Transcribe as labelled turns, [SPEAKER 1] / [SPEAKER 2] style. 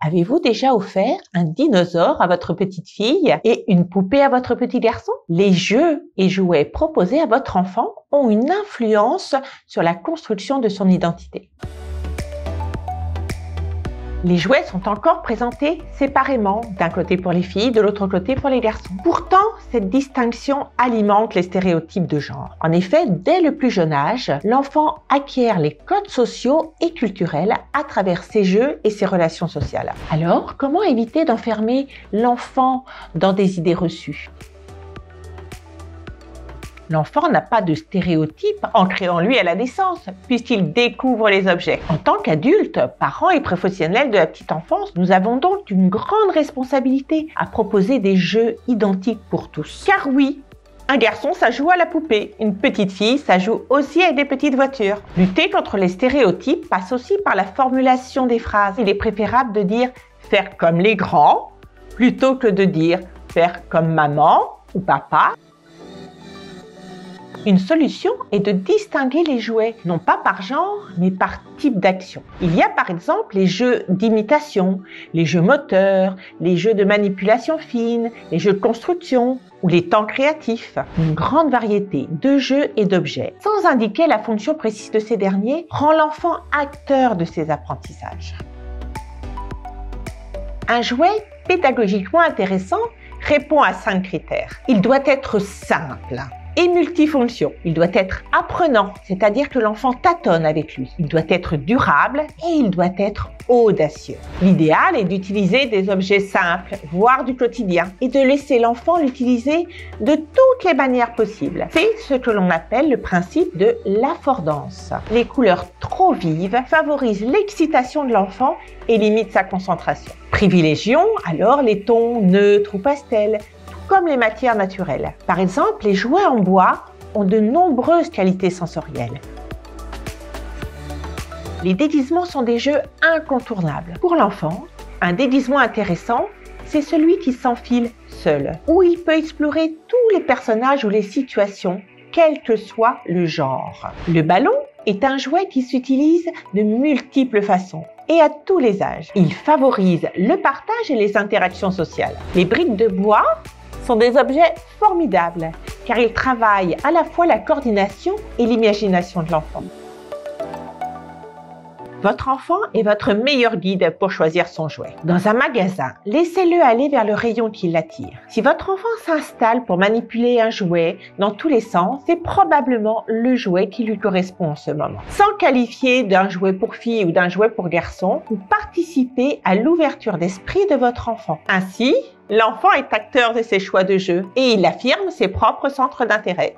[SPEAKER 1] Avez-vous déjà offert un dinosaure à votre petite fille et une poupée à votre petit garçon? Les jeux et jouets proposés à votre enfant ont une influence sur la construction de son identité. Les jouets sont encore présentés séparément, d'un côté pour les filles, de l'autre côté pour les garçons. Pourtant, cette distinction alimente les stéréotypes de genre. En effet, dès le plus jeune âge, l'enfant acquiert les codes sociaux et culturels à travers ses jeux et ses relations sociales. Alors, comment éviter d'enfermer l'enfant dans des idées reçues? L'enfant n'a pas de stéréotype ancré en lui à la naissance, puisqu'il découvre les objets. En tant qu'adultes, parents et professionnels de la petite enfance, nous avons donc une grande responsabilité à proposer des jeux identiques pour tous. Car oui, un garçon, ça joue à la poupée. Une petite fille, ça joue aussi avec des petites voitures. Lutter contre les stéréotypes passe aussi par la formulation des phrases. Il est préférable de dire « faire comme les grands » plutôt que de dire « faire comme maman ou papa ». Une solution est de distinguer les jouets, non pas par genre, mais par type d'action. Il y a par exemple les jeux d'imitation, les jeux moteurs, les jeux de manipulation fine, les jeux de construction ou les temps créatifs. Une grande variété de jeux et d'objets, sans indiquer la fonction précise de ces derniers, rend l'enfant acteur de ses apprentissages. Un jouet pédagogiquement intéressant répond à 5 critères. Il doit être simple et multifonction. Il doit être apprenant, c'est-à-dire que l'enfant tâtonne avec lui. Il doit être durable et il doit être audacieux. L'idéal est d'utiliser des objets simples, voire du quotidien, et de laisser l'enfant l'utiliser de toutes les manières possibles. C'est ce que l'on appelle le principe de l'affordance. Les couleurs trop vives favorisent l'excitation de l'enfant et limitent sa concentration. Privilégions alors les tons neutres ou pastels, comme les matières naturelles. Par exemple, les jouets en bois ont de nombreuses qualités sensorielles. Les déguisements sont des jeux incontournables. Pour l'enfant, un déguisement intéressant, c'est celui qui s'enfile seul, où il peut explorer tous les personnages ou les situations, quel que soit le genre. Le ballon est un jouet qui s'utilise de multiples façons et à tous les âges. Il favorise le partage et les interactions sociales. Les briques de bois sont des objets formidables car ils travaillent à la fois la coordination et l'imagination de l'enfant. Votre enfant est votre meilleur guide pour choisir son jouet. Dans un magasin, laissez-le aller vers le rayon qui l'attire. Si votre enfant s'installe pour manipuler un jouet dans tous les sens, c'est probablement le jouet qui lui correspond en ce moment. Sans qualifier d'un jouet pour fille ou d'un jouet pour garçon, vous participez à l'ouverture d'esprit de votre enfant. Ainsi, l'enfant est acteur de ses choix de jeu et il affirme ses propres centres d'intérêt.